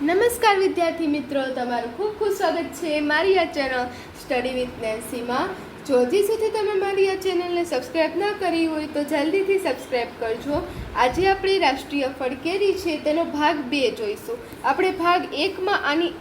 નમસ્કાર વિદ્યાર્થી મિત્રો, તમારું ખૂબ ખૂબ સ્વાગત છે મારી આ ચેનલ સ્ટડી વિથ નેન્સીમાં. જો હજી સુધી તમે મારી આ ચેનલને સબસ્ક્રાઈબ ના કરી હોય તો જલ્દીથી સબસ્ક્રાઈબ કરજો. આજે આપણે રાષ્ટ્રીય ફળ કેરી છે તેનો ભાગ 2 જોઈશું. આપણે ભાગ 1માં આની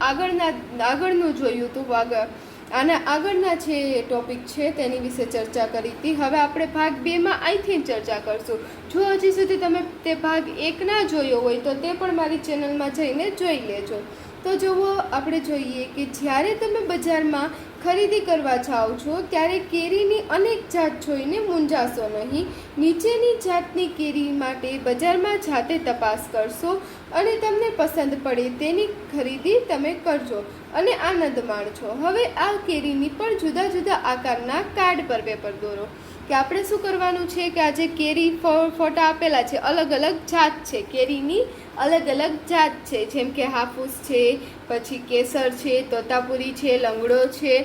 આગળનું જોયું હતું, આના આગળના જે ટોપિક છે તેની વિશે ચર્ચા કરી હતી. હવે આપણે ભાગ 2માં અહીંથી ચર્ચા કરશું. જો હજી સુધી તમે તે ભાગ 1 ના જોયો હોય તો તે પણ મારી ચેનલમાં જઈને જોઈ લેજો. તો જુઓ, આપણે જોઈએ કે જ્યારે તમે બજારમાં ખરીદી કરવા જાઓ છો ત્યારે કેરીની અનેક જાત જોઈને મૂંઝાશો નહીં. નીચેની જાતની કેરી માટે બજારમાં જાતે તપાસ કરશો અને તમને પસંદ પડે તેની ખરીદી તમે કરજો અને આનંદ માણજો. હવે આ કેરીની પણ જુદા જુદા આકારના કાર્ડ પર પેપર દોરો. કે આપણે શું કરવાનું છે કે આ જે કેરી ફોટા આપેલા છે, અલગ અલગ જાત છે કેરીની, અલગ અલગ જાત છે, જેમ કે હાફૂસ છે, પછી કેસર છે, તોતાપુરી છે, લંગડો છે,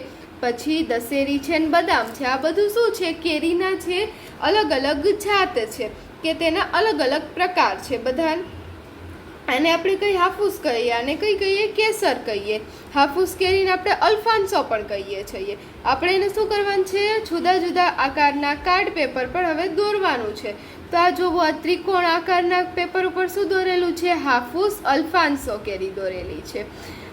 પછી દશેરી છે ને બદામ છે. આ બધું શું છે? કેરીના છે અલગ અલગ જાત છે કે તેના અલગ અલગ પ્રકાર છે બધા. આને આપણે કઈ હાફૂસ કહીએ, આને કઈ કહીએ કેસર કહીએ. હાફૂસ કેરીને આપણે અલ્ફાન્સો પણ કહીએ છીએ. આપણે એને શું કરવાનું છે? જુદા જુદા આકારના કાર્ડ પેપર પર હવે દોરવાનું છે. તો આ જોવો, આ ત્રિકોણ આકારના પેપર ઉપર શું દોરેલું છે? હાફૂસ અલ્ફાન્સો કેરી દોરેલી છે.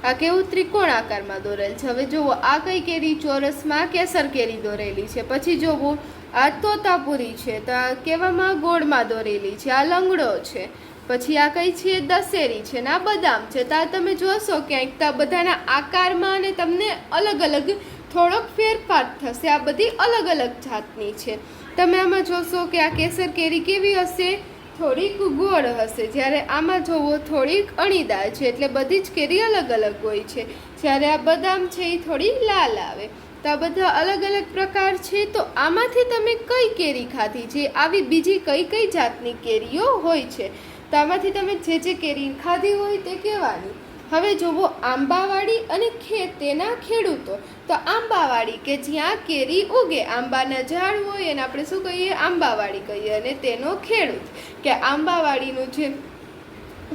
આ કેવું ત્રિકોણ આકારમાં દોરેલ છે. હવે જુઓ, આ કઈ કેરી? ચોરસમાં કેસર કેરી દોરેલી છે. પછી જોવો, આ તોતાપુરી છે, તો આ કેવામાં ગોળમાં દોરેલી છે. આ લંગડો છે. પછી આ કઈ છે? દશેરી છે ને આ બદામ છે. તો આ તમે જોશો ક્યાંક તો બધાના આકારમાં અને તમને અલગ અલગ થોડોક ફેરફાર થશે. આ બધી અલગ અલગ જાતની છે. તમે આમાં જોશો કે આ કેસર કેરી કેવી હશે? થોડીક ગોળ હશે. જ્યારે આમાં જોવો થોડીક અણીદાર છે. એટલે બધી જ કેરી અલગ અલગ હોય છે. જ્યારે આ બદામ છે એ થોડી લાલ આવે. તો આ બધા અલગ અલગ પ્રકાર છે. તો આમાંથી તમે કઈ કેરી ખાધી છે? આવી બીજી કઈ કઈ જાતની કેરીઓ હોય છે? તો આમાંથી તમે જે કેરી ખાધી હોય તે કહેવાની. હવે જુઓ, આંબાવાડી અને તેના ખેડૂતો. તો આંબાવાડી કે જ્યાં કેરી ઉગે, આંબાના ઝાડ હોય એને આપણે શું કહીએ? આંબાવાડી કહીએ. અને તેનો ખેડૂત કે આંબાવાડીનું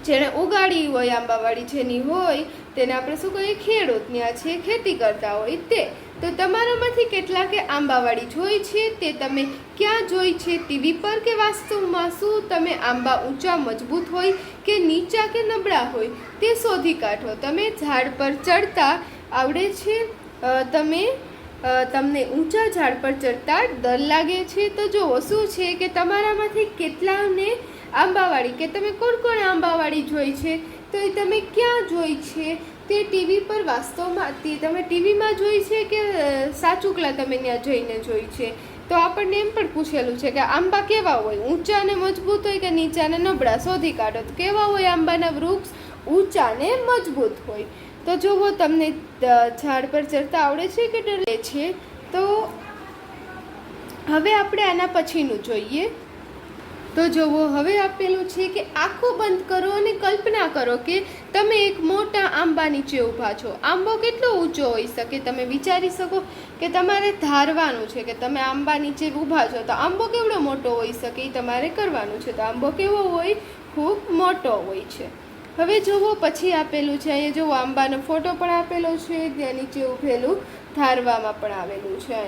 જેણે ઉગાડી હોય, આંબાવાડી જેની હોય તેને આપણે શું કહીએ? ખેડૂતની. આ છે ખેતી કરતા હોય તે. તો તમારામાંથી કેટલાકે આંબાવાડી જોઈ છે? તે તમે ક્યાં જોઈ છે? ટીવી પર કે વાસ્તવમાં? શું તમે આંબા ઊંચા મજબૂત હોય કે નીચા કે નબળા હોય તે શોધી કાઢો. તમે ઝાડ પર ચડતા આવડે છે? તમને ઊંચા ઝાડ પર ચડતા ડર લાગે છે? તો જુઓ, શું છે કે તમારામાંથી કેટલાને આંબાવાડી કે તમે કોણ આંબાવાડી જોઈ છે? તો એ તમે ક્યાં જોઈ છે? તે ટીવી પર વાસ્તવમાં તમે ટીવીમાં જોઈ છે કે સાચુકલા તમે ત્યાં જઈને જોઈ છે? તો આપણને એમ પણ પૂછેલું છે કે આંબા કેવા હોય? ઊંચા અને મજબૂત હોય કે નીચા અને નબળા? શોધી કાઢો. તો કેવા હોય આંબાના વૃક્ષ? ઊંચા ને મજબૂત હોય. તો જુઓ, તમને ઝાડ પર ચડતા આવડે છે કે ડર છે? તો હવે આપણે આના પછીનું જોઈએ. તો જુઓ, હવે આપેલું છે કે આંખો બંધ કરો અને કલ્પના કરો કે તમે એક મોટા આંબા નીચે ઊભા છો. આંબો કેટલો ઊંચો હોઈ શકે? તમે વિચારી શકો કે તમારે ધારવાનું છે કે તમે આંબા નીચે ઊભા છો તો આંબો કેવડો મોટો હોઈ શકે એ તમારે કરવાનું છે. તો આંબો કેવો હોય? ખૂબ મોટો હોય છે. હવે જુઓ, પછી આપેલું છે, અહીંયા જુઓ આંબાનો ફોટો પણ આપેલો છે, ત્યાં નીચે ઊભેલું ધારવામાં પણ આવેલું છે.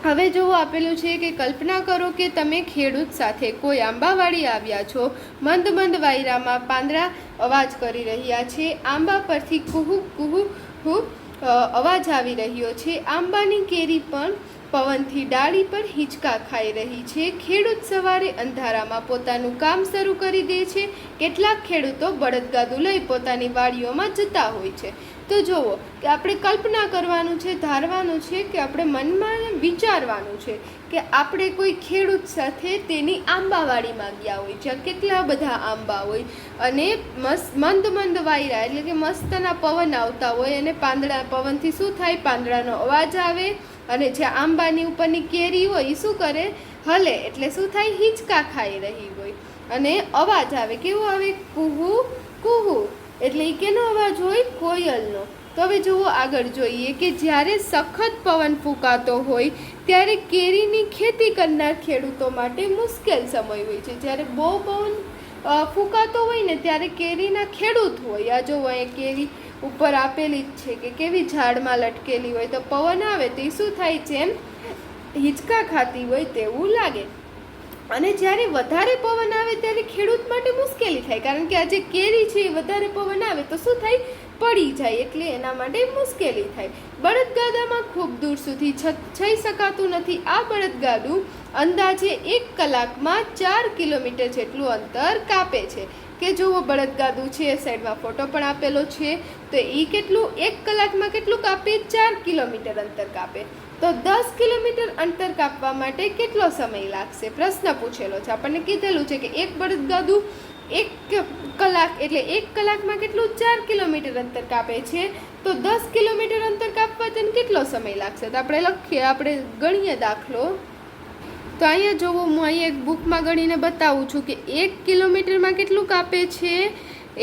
હવે જુઓ, આપેલું છે કે કલ્પના કરો કે તમે ખેડૂત સાથે કોઈ આંબાવાડી આવ્યા છો. મંદ મંદ વાયરામાં પાંદડા અવાજ કરી રહ્યા છે. આંબા પરથી કુહુ કુહુ અવાજ આવી રહ્યો છે. આંબાની કેરી પણ પવનથી ડાળી પર હિંચકા ખાઈ રહી છે. ખેડૂત સવારે અંધારામાં પોતાનું કામ શરૂ કરી દે છે. કેટલાક ખેડૂતો બળદગાડું લઈ પોતાની વાડીઓમાં જતા હોય છે. તો જુઓ કે આપણે કલ્પના કરવાનું છે, ધારવાનું છે કે આપણે મનમાં વિચારવાનું છે કે આપણે કોઈ ખેડૂત સાથે તેની આંબાવાડીમાં ગયા હોય, જ્યાં કેટલા બધા આંબા હોય અને મંદ મંદ વાયરા એટલે કે મસ્તના પવન આવતા હોય અને પવનથી શું થાય? પાંદડાનો અવાજ આવે અને જે આંબાની ઉપરની કેરી હોય એ શું કરે? હલે. એટલે શું થાય? હિંચકા ખાઈ રહી હોય અને અવાજ આવે. કેવો આવે? કુહુ કુહુ. એટલે એ કેનો અવાજ હોય? કોયલનો. તો હવે જુઓ, આગળ જોઈએ કે જ્યારે સખત પવન ફૂંકાતો હોય ત્યારે કેરીની ખેતી કરનાર ખેડૂતો માટે મુશ્કેલ સમય હોય છે. જ્યારે બહુ પવન ફૂંકાતો હોય ને ત્યારે કેરીના ખેડૂત હોય, આ જો અહીંયા કેરી ઉપર આપેલી જ છે કે કેવી ઝાડમાં લટકેલી હોય, તો પવન આવે તો એ શું થાય છે, એમ હિંચકા ખાતી હોય તેવું લાગે. અને જ્યારે વધારે પવન આવે ત્યારે ખેડૂત માટે મુશ્કેલી થાય, કારણ કે આ જે કેરી છે એ વધારે પવન આવે તો શું થાય, પડી જાય, એટલે એના માટે મુશ્કેલી થાય. બળદગાડામાં ખૂબ દૂર સુધી જઈ શકાતું નથી. આ બળદગાડું અંદાજે 1 કલાકમાં 4 કિલોમીટર જેટલું અંતર કાપે છે. કે જુઓ બળદગાડું છે, સાઈડમાં ફોટો પણ આપેલો છે, તો એ કેટલું 1 કલાકમાં કેટલું કાપે, 4 કિલોમીટર અંતર કાપે. તો 10 કિલોમીટર અંતર કાપવા માટે કેટલો સમય લાગશે, પ્રશ્ન પૂછેલો છે. આપણને કીધેલું છે કે એક બળદગાડું 1 કલાક એટલે 1 કલાકમાં કેટલું 4 કિલોમીટર અંતર કાપે છે, તો 10 કિલોમીટર અંતર કાપવા તેને કેટલો સમય લાગશે. તો આપણે લખીએ, આપણે ગણીએ દાખલો. તો અહીંયા જોવો, હું અહીંયા એક બુકમાં ગણીને બતાવું છું કે 1 કિલોમીટરમાં કેટલું કાપે છે,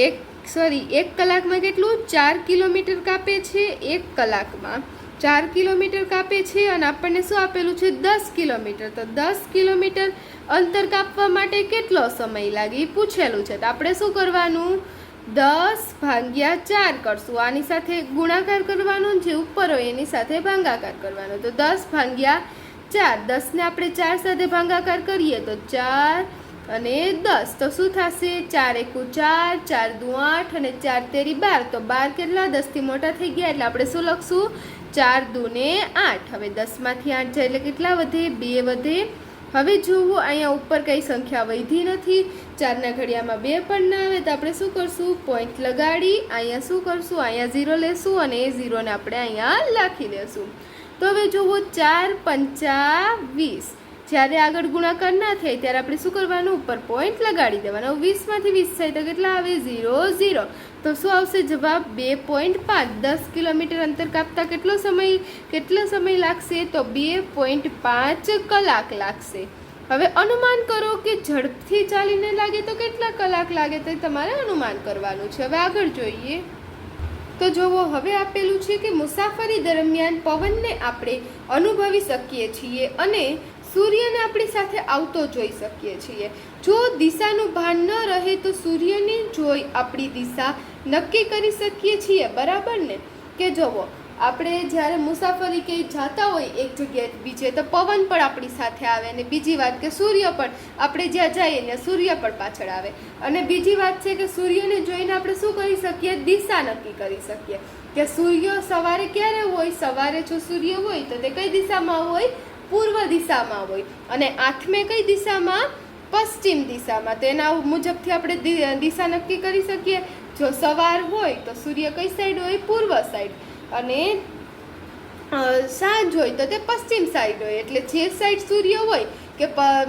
1 કલાકમાં કેટલું 4 કિલોમીટર કાપે છે, 1 કલાકમાં 4 કિલોમીટર કાપે છે. અને આપણને શું આપેલું છે, 10 કિલોમીટર. તો 10 કિલોમીટર અંતર કાપવા માટે કેટલો સમય લાગે એ પૂછેલું છે. તો આપણે શું કરવાનું, 10 ભાગ્યા 4 કરશું, આની સાથે ગુણાકાર કરવાનો, જે ઉપર હોય એની સાથે ભાગાકાર કરવાનો. તો 10 ભાગ્યા 4, 10ને આપણે 4 સાથે ભાગાકાર કરીએ તો 4 અને 10, તો શું થશે, 4 એકુ 4, 4 દુ 8 અને 4 તેરી 12. તો 12 કેટલા, 10થી મોટા થઈ ગયા, એટલે આપણે શું લખશું, 4 દુને 8. હવે 10માંથી 8 જાય એટલે કેટલા વધે, 2 વધે. હવે જુઓ, અહીંયા ઉપર કઈ સંખ્યા વધી નથી, 4ના ઘડિયામાં 2 પણ ના આવે, તો આપણે શું કરશું, પોઈન્ટ લગાડી અહીંયા શું કરશું, અહીંયા 0 લેશું અને એ 0ને આપણે અહીંયા લખી લેશું. તો હવે જુઓ, 4 પંચા 20, જ્યારે આગળ ગુણાકાર ના થાય ત્યારે આપણે શું કરવાનું, ઉપર પોઈન્ટ લગાડી દેવાનો. 20માંથી 20 થાય તો કેટલા આવે, 0 0. તો શું આવશે જવાબ, 2.5. 10 કિલોમીટર અંતર કાપતા કેટલો સમય લાગશે, તો 2.5 કલાક લાગશે. હવે અનુમાન કરો કે ઝડપથી ચાલીને લાગે તો કેટલા કલાક લાગે, તો તમારે અનુમાન કરવાનું છે. હવે આગળ જોઈએ. તો જુઓ, હવે આપેલું છે કે મુસાફરી દરમિયાન પવનને આપણે અનુભવી શકીએ છીએ અને સૂર્યને આપણી સાથે આવતો જોઈ શકીએ છીએ. જો દિશાનું ભાન ન રહે તો સૂર્યને જોઈ આપણી દિશા નક્કી કરી શકીએ છીએ, બરાબર ને. કે જુઓ, આપણે જ્યારે મુસાફરી કંઈ જતા હોય એક જગ્યાએ બીજે, તો પવન પણ આપણી સાથે આવે, અને બીજી વાત કે સૂર્ય પણ, આપણે જ્યાં જઈએ ને સૂર્ય પણ પાછળ આવે. અને બીજી વાત છે કે સૂર્યને જોઈને આપણે શું કરી શકીએ, દિશા નક્કી કરી શકીએ કે સૂર્ય સવારે ક્યારે હોય, સવારે જો સૂર્ય હોય તો તે કઈ દિશામાં હોય, પૂર્વ દિશામાં હોય, અને આથમે કઈ દિશામાં, પશ્ચિમ દિશામાં. તો એના મુજબથી આપણે દિશા નક્કી કરી શકીએ. જો સવાર હોય તો સૂર્ય કઈ સાઈડ હોય, પૂર્વ સાઈડ, અને સાંજ હોય તો તે પશ્ચિમ સાઈડ હોય. એટલે જે સાઈડ સૂર્ય હોય, કે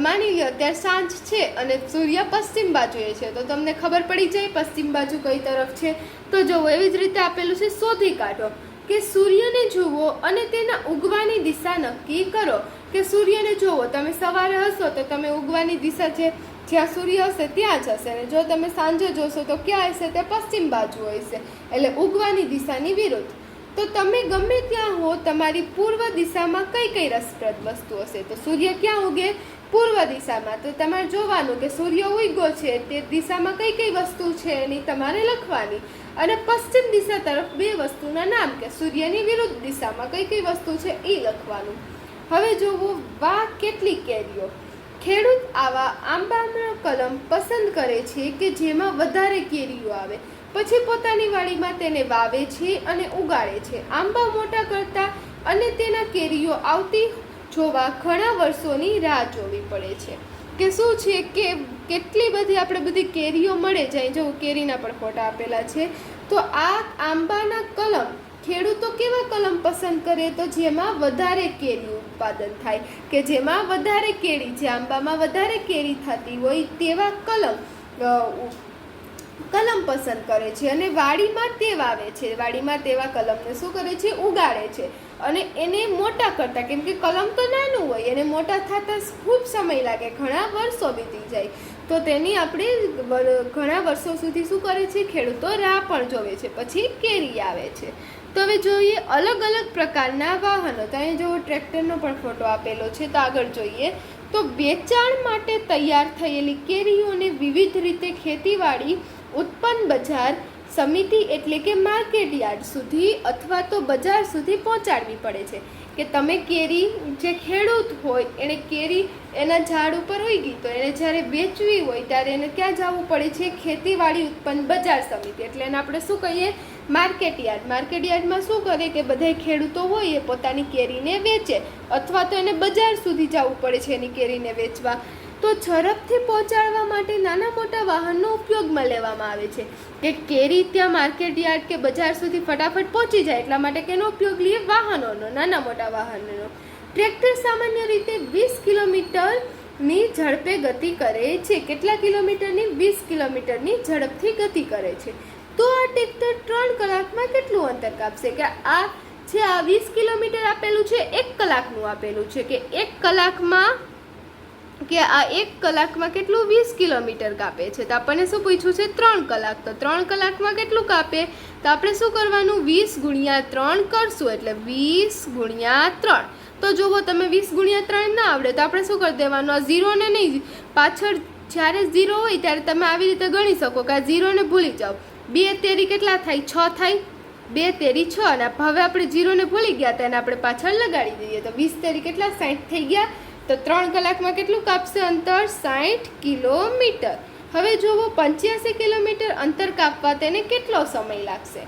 માની લો અત્યારે સાંજ છે અને સૂર્ય પશ્ચિમ બાજુએ છે, તો તમને ખબર પડી જાય પશ્ચિમ બાજુ કઈ તરફ છે. તો જુઓ, એવી જ રીતે આપેલું છે, શોધી કાઢો કે સૂર્યને જુઓ અને તેના ઉગવાની દિશા નક્કી કરો. કે સૂર્યને જુઓ, તમે સવારે હશો તો તમે ઉગવાની દિશા છે જ્યાં સૂર્ય હશે ત્યાં જ હશે, અને જો તમે સાંજે જોશો તો ક્યાં હશે, તે પશ્ચિમ બાજુ હશે, એટલે ઉગવાની દિશાની વિરુદ્ધ. તો તમે ગમે ત્યાં હો, તમારી પૂર્વ દિશામાં કઈ કઈ રસપ્રદ વસ્તુ હશે, તો સૂર્ય ક્યાં ઉગે, પૂર્વ દિશામાં. તો તમારે જોવાનું કે સૂર્ય ઉગ્યો છે તે દિશામાં કઈ કઈ વસ્તુ છે એની તમારે લખવાની. અને પશ્ચિમ દિશા તરફ 2 વસ્તુના નામ, કે સૂર્યની વિરુદ્ધ દિશામાં કઈ કઈ વસ્તુ છે એ લખવાનું. હવે જોવો, વાહ કેટલી કેરીઓ. ખેડૂત આવા આંબાના કલમ પસંદ કરે છે કે જેમાં વધારે કેરીઓ આવે, પછી પોતાની વાડીમાં તેને વાવે છે અને ઉગાડે છે. આંબા મોટા કરતા અને તેના કેરીઓ આવતી જોવા ઘણા વર્ષોની રાહ જોવી પડે છે. કે શું છે કે કેટલી બધી આપણે બધી કેરીઓ મળે જાય. જો કેરીના પણ ફોટા આપેલા છે. તો આ આંબાના કલમ, ખેડૂતો કેવા કલમ પસંદ કરે, તો જેમાં વધારે કેરી ઉત્પાદન થાય, કે જેમાં વધારે કેરી, જે આંબામાં વધારે કેરી થતી હોય તેવા કલમ પસંદ કરે છે. અને વાડીમાં તે વાવે છે, વાડીમાં તેવા કલમને શું કરે છે, ઉગાડે છે. અને એને મોટા કરતા, કેમ કે કલમ તો નાનું હોય, એને મોટા થતા ખૂબ સમય લાગે, ઘણા વર્ષો વીતી જાય. તો તેની આપણે ઘણા વર્ષો સુધી શું કરે છે, ખેડૂતો રાહ પણ જોવે છે, પછી કેરી આવે છે. તો હવે જોઈએ અલગ અલગ પ્રકારના વાહનો. તો અહીં જો ટ્રેક્ટરનો પણ ફોટો આપેલો છે. તો આગળ જોઈએ. તો વેચાણ માટે તૈયાર થયેલી કેરીઓને વિવિધ રીતે ખેતીવાડી ઉત્પન્ન બજાર સમિતિ એટલે કે માર્કેટ યાર્ડ સુધી અથવા તો બજાર સુધી પહોંચાડવી પડે છે. કે તમે કેરી, જે ખેડૂત હોય એણે કેરી એના ઝાડ ઉપર હોઈ ગઈ તો એને જ્યારે વેચવી હોય ત્યારે એને ક્યાં જવું પડે છે? ખેતીવાડી ઉત્પન્ન બજાર સમિતિ, એટલે એને આપણે શું કહીએ? Market yard. માર્કેટ યાર્ડમાં શું કરે કે બધા ખેડૂતો હોય એ પોતાની કેરીને વેચે, અથવા તો એને બજાર સુધી જવું પડે છે એની કેરીને વેચવા. તો ઝડપથી પહોંચાડવા માટે નાના મોટા વાહનનો ઉપયોગમાં લેવામાં આવે છે. કે કેરી ત્યાં માર્કેટ યાર્ડ કે બજાર સુધી ફટાફટ પહોંચી જાય એટલા માટે કેનો ઉપયોગ લઈએ? વાહનોનો, નાના મોટા વાહનોનો. ટ્રેક્ટર સામાન્ય રીતે 20 કિલોમીટરની ઝડપે ગતિ કરે છે. કેટલા કિલોમીટરની? 20 કિલોમીટરની ઝડપથી ગતિ કરે છે. તો આ ટ્રેક્ટર 3 કલાકમાં કેટલું અંતર કાપશે? કે આ છે આ 20 કિલોમીટર આપેલું છે, 1 કલાકનું આપેલું છે કે 1 કલાકમાં કે આ 1 કલાકમાં કેટલું? 20 કિલોમીટર કાપે છે. તો આપણને શું પૂછ્યું છે? 3 કલાક. તો 3 કલાકમાં કેટલું કાપે? તો આપણે શું કરવાનું? 20 ગુણ્યા 3 કરશું, એટલે 20 ગુણ્યા 3. તો જુઓ, તમે 20 ગુણ્યા 3 ના આવડે તો આપણે શું કરી દેવાનું? આ ઝીરોને નહીં, પાછળ જ્યારે ઝીરો હોય ત્યારે તમે આવી રીતે ગણી શકો કે આ ઝીરોને ભૂલી જાઓ. 2 તેરી કેટલા થાય? 6 થાય. 2 તેરી 6. અને હવે આપણે ઝીરોને ભૂલી ગયા તો એને આપણે પાછળ લગાડી દઈએ તો 20 તેરી કેટલા? 60 થઈ ગયા. તો 3 કલાકમાં કેટલું કાપશે અંતર? 60 કિલોમીટર. હવે જુઓ, 85 કિલોમીટર અંતર કાપવા તેને કેટલો સમય લાગશે?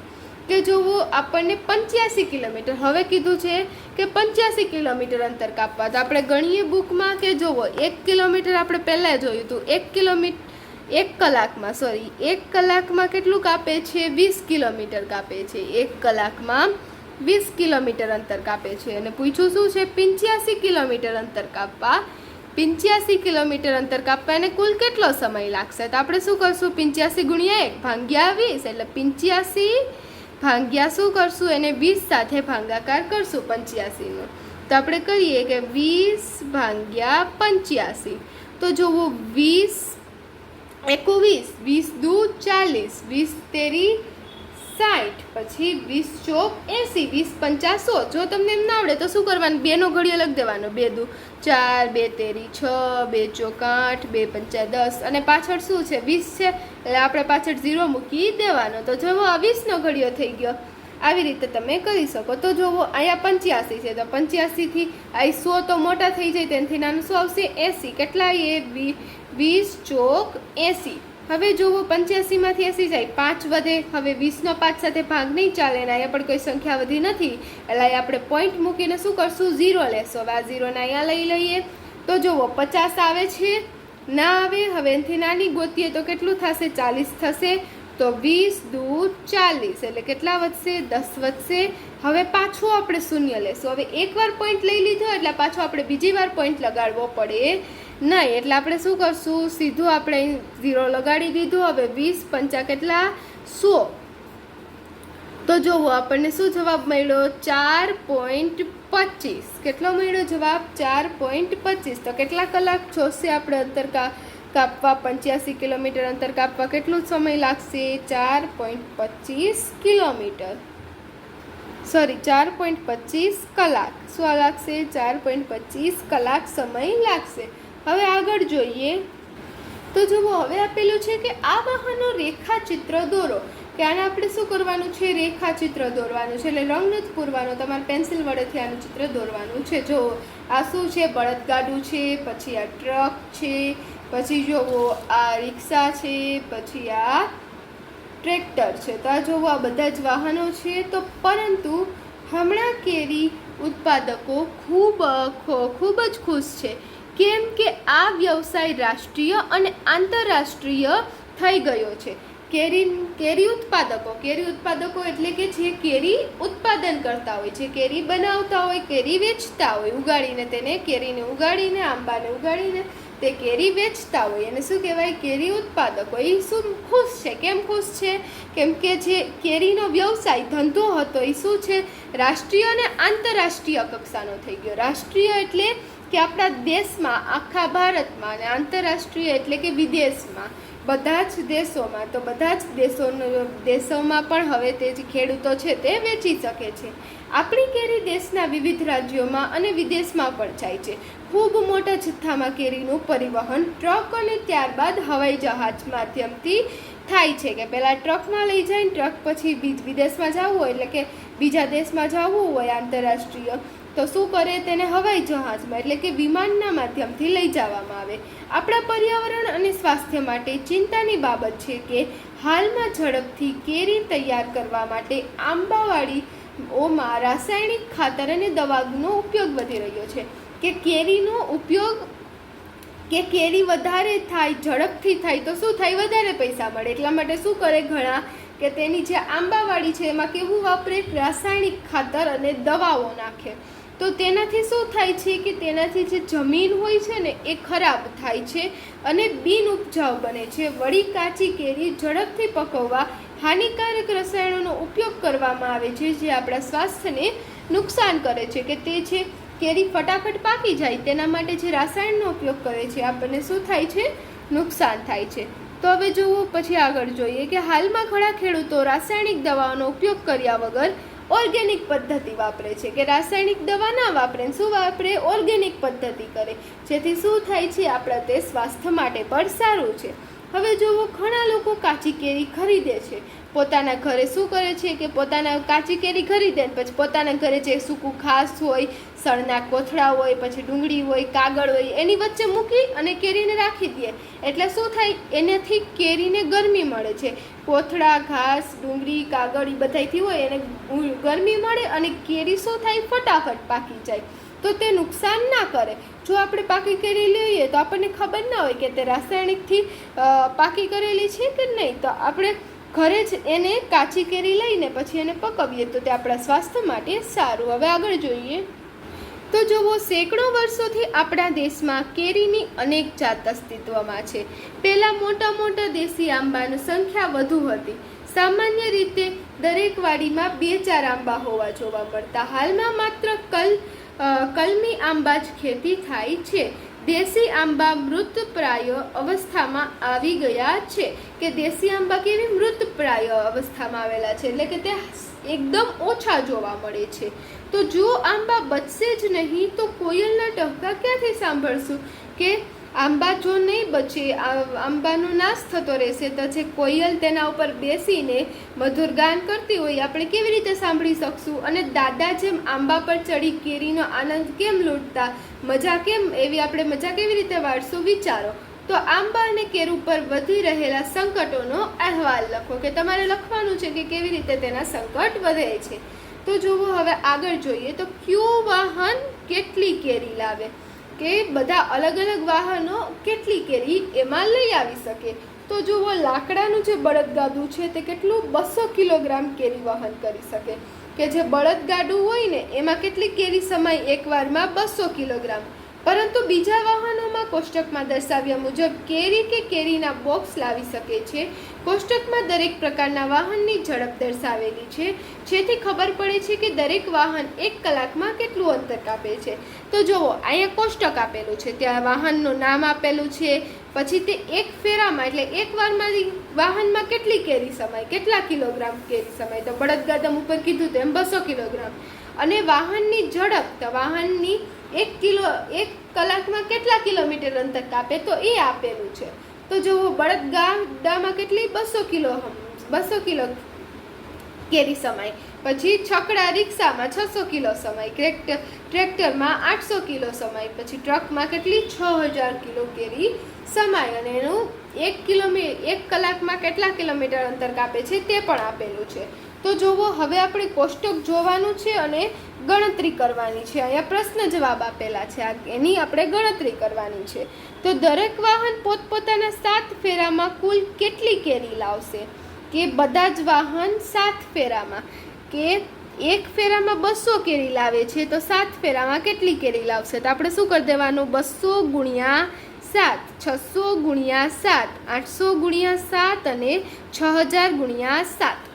કે જુઓ, આપણને 85 કિલોમીટર હવે કીધું છે કે 85 કિલોમીટર અંતર કાપવા. તો આપણે ગણીએ બુકમાં કે જુઓ, 1 કિલોમીટર આપણે પહેલાં જોયું હતું. 1 કલાકમાં કેટલું કાપે છે? 20 કિલોમીટર કાપે છે. 1 કલાકમાં 20 કિલોમીટર અંતર કાપે છે. અને પૂછ્યું શું છે? 85 કિલોમીટર અંતર કાપવા. 85 કિલોમીટર અંતર કાપવા એને કુલ કેટલો સમય લાગશે? તો આપણે શું કરશું? 85 ગુણ્યા 1 ભાગ્યા 20, એટલે 85 ભાગ્યા શું કરશું? એને 20 સાથે ભાગાકાર કરશું 85નો. તો આપણે કહીએ કે 20 ભાગ્યા 85. તો જુઓ, 20 21, 20 દુ 40, 20 તેરી 60, પછી 20 ચોક 80, 20 50 100. જો તમને એમ ના આવડે તો શું કરવાનું? 2નો ઘડિયો લખી દેવાનો. 2 દુ 4, 2 તેરી 6, 2 ચોક 8, 2 પંચા 10, અને પાછળ શું છે? 20 છે એટલે આપણે પાછળ 0 મૂકી દેવાનો. તો જુઓ, આ 20નો ઘડિયો થઈ ગયો. આવી રીતે તમે કરી શકો. તો જુઓ, અહીંયા 85 છે તો 85થી આ 100 તો મોટા થઈ જાય, તેનાથી નાનું શું આવશે? 80. કેટલા? એ 20 ચોક 80. હવે જુઓ, 85માંથી 80 જાય, 5 વધે. હવે 20નો 5 સાથે ભાગ નહીં ચાલે, અને અહીંયા પણ કોઈ સંખ્યા વધી નથી એટલે આપણે પોઈન્ટ મૂકીને શું કરશું? 0 લેશો. હવે આ 0ને અહીંયા લઈ લઈએ. તો જુઓ, 50 આવે છે? ના આવે. હવે એનાથી નાની ગોતીએ તો કેટલું થશે? 40 થશે. તો 20 દુ 40, એટલે કેટલા વધશે? 10 વધશે. હવે પાછું આપણે શૂન્ય લેશું. હવે એકવાર પોઈન્ટ લઈ લીધો એટલે પાછો આપણે બીજી વાર પોઈન્ટ લગાડવો પડે નહીં. એટલે આપણે શું કરશું? સીધું આપણે 0 લગાડી દીધું. હવે 20 પંચા કેટલા? 100. તો જુઓ, આપણને શું જવાબ મળ્યો? 4.25. કેટલો મળ્યો જવાબ? 4.25. તો કેટલા કલાક જોશે આપણે અંતર કાપવા? 85 કિલોમીટર અંતર કાપવા કેટલો સમય લાગશે? 4.25 કિલોમીટર. 4.25 કલાક. શું લાગશે? 4.25 કલાક સમય લાગશે. હવે આગળ જોઈએ તો જુઓ, હવે આપેલું છે કે આ વાહનો રેખાચિત્ર દોરો. કે આને આપણે શું કરવાનું છે? રેખાચિત્ર દોરવાનું છે. એટલે રંગ નથી પૂરવાનો, તમારે પેન્સિલ વડેથી આનું ચિત્ર દોરવાનું છે. જો આ શું છે? બળદગાડું છે, પછી આ ટ્રક છે, પછી જુઓ આ રિક્ષા છે, પછી આ ટ્રેક્ટર છે. તો આ જુઓ, આ બધા જ વાહનો છે. તો પરંતુ હમણાં કેરી ઉત્પાદકો ખૂબ જ ખુશ છે. કેમ કે આ વ્યવસાય રાષ્ટ્રીય અને આંતરરાષ્ટ્રીય થઈ ગયો છે. કેરી ઉત્પાદકો એટલે કે જે કેરી ઉત્પાદન કરતા હોય, જે કેરી બનાવતા હોય, કેરી વેચતા હોય, ઉગાડીને તેને કેરીને ઉગાડીને, આંબાને ઉગાડીને તે કેરી વેચતા હોય એને શું કહેવાય? કેરી ઉત્પાદકો. એ શું ખુશ છે? કેમ ખુશ છે? કેમ કે જે કેરીનો વ્યવસાય ધંધો હતો એ શું છે? રાષ્ટ્રીય અને આંતરરાષ્ટ્રીય કક્ષાનો થઈ ગયો. રાષ્ટ્રીય એટલે કે આપણા દેશમાં, આખા ભારતમાં, અને આંતરરાષ્ટ્રીય એટલે કે વિદેશમાં. બધા જ દેશોમાં. તો બધા જ દેશોમાં પણ હવે તે જે ખેડૂતો છે તે વેચી શકે છે. આપણી કેરી દેશના વિવિધ રાજ્યોમાં અને વિદેશમાં પણ જાય છે. ખૂબ મોટા જથ્થામાં કેરીનું પરિવહન ટ્રક અને ત્યારબાદ હવાઈ જહાજ માધ્યમથી થાય છે. કે પહેલાં ટ્રકમાં લઈ જાય, ટ્રક પછી વિદેશમાં જવું હોય એટલે કે બીજા દેશમાં જવું હોય આંતરરાષ્ટ્રીય, તો શું કરે, તેને હવાઈ જહાજમાં એટલે કે વિમાનના માધ્યમથી લઈ જવામાં આવે. આપણા પર્યાવરણ અને સ્વાસ્થ્ય માટે ચિંતાની બાબત છે કે હાલમાં ઝડપથી કેરી તૈયાર કરવા માટે આંબાવાડીઓમાં રાસાયણિક ખાતર અને દવાનો ઉપયોગ વધી રહ્યો છે. કે કેરીનો ઉપયોગ કે કેરી વધારે થાય, ઝડપથી થાય તો શું થાય, વધારે પૈસા મળે. એટલા માટે શું કરે ઘણા કે તેની જે આંબાવાડી છે એમાં કેવું વાપરે, રાસાયણિક ખાતર અને દવાઓ નાખે. તો તેનાથી શું થાય છે કે તેનાથી જે જમીન હોય છે ને એ ખરાબ થાય છે અને બિન ઉપજાઉ બને છે. વળી કાચી કેરી ઝડપથી પકવવા હાનિકારક રસાયણોનો ઉપયોગ કરવામાં આવે છે જે આપણા સ્વાસ્થ્યને નુકસાન કરે છે. કે તે છે કેરી ફટાફટ પાકી જાય તેના માટે જે રાસાયણનો ઉપયોગ કરે છે આપણને શું થાય છે, નુકસાન થાય છે. તો હવે જુઓ પછી આગળ જોઈએ કે હાલમાં ઘણા ખેડૂતો રાસાયણિક દવાઓનો ઉપયોગ કર્યા વગર ઓર્ગેનિક પદ્ધતિ વાપરે છે. કે રાસાયણિક દવા ના વાપરે, શું વાપરે, ઓર્ગેનિક પદ્ધતિ કરે, જેથી શું થાય છે, આપણા તે સ્વાસ્થ્ય માટે પણ સારું છે. હવે જુઓ ઘણા લોકો કાચી કેરી ખરીદે છે, પોતાના ઘરે શું કરે છે કે પોતાના કાચી કેરી ખરીદે પછી પોતાના ઘરે જે સૂકું ઘાસ હોય, સળના કોથળા હોય, પછી ડુંગળી હોય, કાગળ હોય, એની વચ્ચે મૂકી અને કેરીને રાખી દે. એટલે શું થાય, એનાથી કેરીને ગરમી મળે છે. કોથળા, ઘાસ, ડુંગળી, કાગળ એ બધાથી હોય એને ગરમી મળે અને કેરી શું થાય, ફટાફટ પાકી જાય. તો તે નુકસાન ના કરે. જો આપણે પાકી કેરી લઈએ તો આપણને ખબર ના હોય કે તે રાસાયણિકથી પાકી કરેલી છે કે નહીં. તો આપણે ઘરે જ એને કાચી કેરી લઈને પછી એને પકવીએ તો તે આપણા સ્વાસ્થ્ય માટે સારું. હવે આગળ જોઈએ તો જુઓ, સેંકડો વર્ષોથી આપણા દેશમાં કેરીની અનેક જાત અસ્તિત્વમાં છે. પહેલાં મોટા મોટા દેશી આંબાની સંખ્યા વધુ હતી. સામાન્ય રીતે દરેક વાડીમાં 2-4 આંબા હોવા જોવા મળતા. હાલમાં માત્ર કલમી આંબા જ ખેતી થાય છે. દેશી આંબા મૃતપ્રાય અવસ્થામાં આવી ગયા છે. કે દેશી આંબા કેવી મૃતપ્રાય અવસ્થામાં આવેલા છે, એટલે કે તે એકદમ ઓછા જોવા મળે છે. તો જો આંબા બચશે જ નહીં તો કોયલના ટહકા ક્યાંથી સાંભળશું. કે આંબા જો નહીં બચે, આંબાનો નાશ થતો રહેશે તો જે કોયલ તેના ઉપર બેસીને મધુર ગાન કરતી હોય આપણે કેવી રીતે સાંભળી શકશું. અને દાદા જેમ આંબા પર ચડી કેરીનો આનંદ કેમ લૂંટતા, મજા કેમ એવી આપણે મજા કેવી રીતે વાળશું, વિચારો. તો આંબા અને કેરી ઉપર વધી રહેલા સંકટોનો અહેવાલ લખો. કે તમારે લખવાનું છે કે કેવી રીતે તેના સંકટ વધે છે. તો જુઓ હવે આગળ જોઈએ તો કયું વાહન કેટલી કેરી લાવે. કે બધા અલગ અલગ વાહનો કેટલી કેરી એમાં લઈ આવી શકે. તો જુઓ, લાકડાનું જે બળદગાડું છે તે કેટલું 200 કિલોગ્રામ કેરી વહન કરી શકે. કે જે બળદગાડું હોય ને એમાં કેટલી કેરી સમાય એકવારમાં, 200 કિલોગ્રામ. પરંતુ બીજા વાહનોમાં કોષ્ટકમાં દર્શાવ્યા મુજબ કેરી કે કેરીના બોક્સ લાવી શકે છે. કોષ્ટકમાં દરેક પ્રકારના વાહનની ઝડપ દર્શાવેલી છે, જેથી ખબર પડે છે કે દરેક વાહન 1 કલાકમાં કેટલું અંતર કાપે છે. તો જુઓ, અહીંયા કોષ્ટક આપેલું છે, ત્યાં વાહનનું નામ આપેલું છે, પછી તે એક ફેરામાં એટલે એક વારમાં વાહનમાં કેટલી કેરી સમાય, કેટલા કિલોગ્રામ કેરી સમાય. તો બળદગાડા ઉપર કીધું તેમ 200 કિલોગ્રામ. અને વાહનની ઝડપ, તો વાહનની 1 કલાકમાં કેટલા કિલોમીટર અંતર કાપે તો એ આપેલું છે. તો જુઓ, બળદગાડામાં કેટલી 200 કિલો કેરી સમાય. પછી છકડા રિક્ષામાં 600 કિલો સમાય, ટ્રેક્ટરમાં 800 કિલો સમાય, પછી ટ્રકમાં કેટલી 6000 કિલો કેરી સમાય. અને એનું 1 કલાકમાં કેટલા કિલોમીટર અંતર કાપે છે તે પણ આપેલું છે. તો જુઓ, હવે આપણે કોષ્ટક જોવાનું છે અને ગણતરી કરવાની છે. અહીંયા પ્રશ્ન જવાબ આપેલા છે, એની આપણે ગણતરી કરવાની છે. તો દરેક વાહન પોતપોતાના 7 ફેરામાં કુલ કેટલી કેરી લાવશે. કે બધા જ વાહન 7 ફેરામાં, કે એક ફેરામાં 200 કેરી લાવે છે તો 7 ફેરામાં કેટલી કેરી લાવશે. તો આપણે શું કરી દેવાનું, 200 ગુણ્યા 7, 600 ગુણ્યા 7, 800 ગુણ્યા 7 અને 6000 ગુણ્યા 7.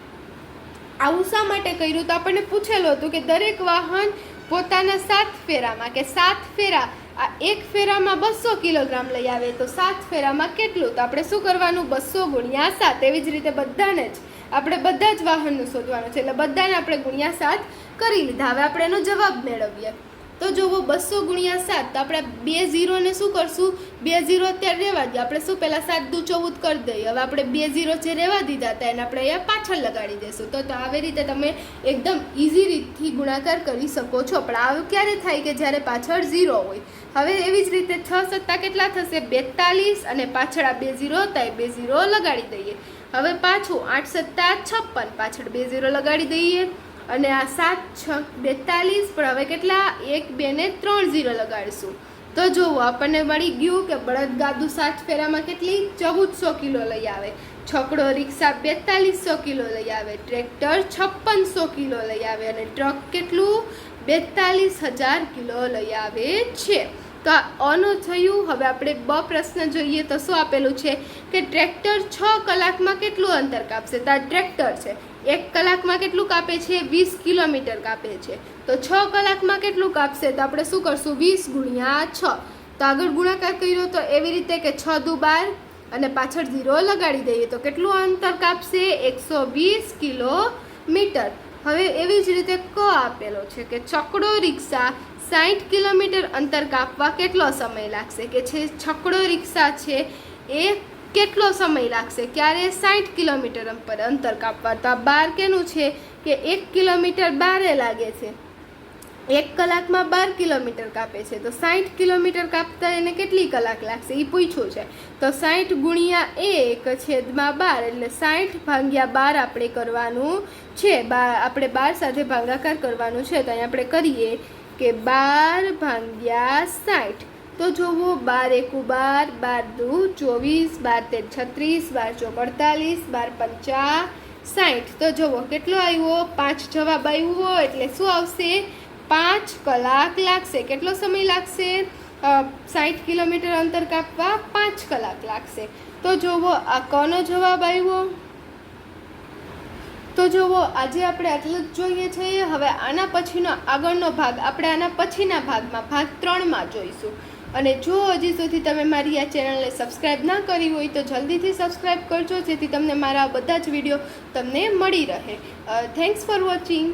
આવું શા માટે કર્યું તો આપણને પૂછેલું હતું કે દરેક વાહન પોતાના 7 ફેરામાં, કે 7 ફેરા આ એક ફેરામાં 200 કિલોગ્રામ લઈ આવે તો 7 ફેરામાં કેટલું? તો આપણે શું કરવાનું? 200 ગુણ્યા 7. એવી જ રીતે બધાને જ આપણે બધા જ વાહનનું શોધવાનું છે, એટલે બધાને આપણે ગુણ્યા 7 કરી લીધા. હવે આપણે એનો જવાબ મેળવીએ. તો જુઓ 200 ગુણ્યા 7, તો આપણે 2 ઝીરોને શું કરશું? 2 ઝીરો અત્યારે રહેવા દઈએ. આપણે શું પહેલાં 7 દુ 14 કરી દઈએ. હવે આપણે 2 ઝીરો જે રહેવા દીધા હતા એને આપણે અહીંયા પાછળ લગાડી દઈશું. તો આવી રીતે તમે એકદમ ઇઝી રીતથી ગુણાકાર કરી શકો છો. પણ આવું ક્યારે થાય કે જ્યારે પાછળ ઝીરો હોય. હવે એવી જ રીતે 6 સત્તા કેટલા થશે? 42, અને પાછળ આ 2 ઝીરો હતા એ 2 ઝીરો લગાડી દઈએ. હવે પાછું 8 સત્તા 56, પાછળ 2 ઝીરો લગાડી દઈએ. અને આ 7 6 42, પણ હવે કેટલા? 1 2 ને 3 ઝીરો લગાડીશું. તો જુઓ આપણને મળી ગયું કે બળદગાડું 7 ફેરામાં કેટલી? 1400 કિલો લઈ આવે. છકડો રિક્ષા 4200 કિલો લઈ આવે. ટ્રેક્ટર 5600 કિલો લઈ આવે. અને ટ્રક કેટલું? 42000 કિલો લઈ આવે છે. તો આનું થયું. હવે આપણે બ પ્રશ્ન જોઈએ તો શું આપેલું છે કે ટ્રેક્ટર 6 કલાકમાં કેટલું અંતર કાપશે? તો આ ટ્રેક્ટર છે, 1 કલાકમાં કેટલું કાપે છે? 20 કિલોમીટર કાપે છે. તો 6 કલાકમાં કેટલું કાપશે? તો આપણે શું કરશું? 20 ગુણ્યા 6. તો આગળ ગુણાકાર કર્યો તો એવી રીતે કે 6 દુ 12, અને પાછળ 0 લગાડી દઈએ તો કેટલું અંતર કાપશે? 120 કિલોમીટર. હવે એવી જ રીતે ક આપેલો છે કે છકડો રિક્ષા 60 કિલોમીટર અંતર કાપવા કેટલો સમય લાગશે? કે છે છકડો રિક્ષા છે એ કેટલો સમય લાગશે? ક્યારે? 60 કિલોમીટર અંતર કાપવા. તો આ 12 કેનું છે કે 1 કિલોમીટર 12 લાગે છે. 1 કલાકમાં 12 કિલોમીટર કાપે છે. તો 60 કિલોમીટર કાપતા એને કેટલી કલાક લાગશે એ પૂછ્યું છે. તો 60 ગુણ્યા 1 છેદમાં 12, એટલે 60 ભાગ્યા 12 આપણે કરવાનું છે. આપણે 12 સાથે ભાગાકાર કરવાનું છે. તો અહીં આપણે કરીએ કે 12 ભાગ્યા 60. તો જુઓ 12 એકુ 12, 12 દુ 24, 12 તેર 36, 12 ચોક 48, 12 પંચા 60. તો જુઓ કેટલો આવ્યો? 5 જવાબ આવ્યો. એટલે શું આવશે? 5 કલાક લાગશે. કેટલો સમય લાગશે? 60 કિલોમીટર અંતર કાપવા 5 કલાક લાગશે. તો જુઓ આ કોનો જવાબ આવ્યો? તો જુઓ આજે આપણે આટલું જ જોઈએ છીએ. હવે આના પછીનો આગળનો ભાગ આપણે આના પછીના ભાગમાં ભાગ 3માં જોઈશું. અને જો હજી સુધી તમે મારી આ ચેનલને સબસ્ક્રાઈબ ના કરી હોય તો જલ્દીથી સબસ્ક્રાઈબ કરજો, જેથી તમને મારા બધા જ વિડીયો તમને મળી રહે. Thanks for watching.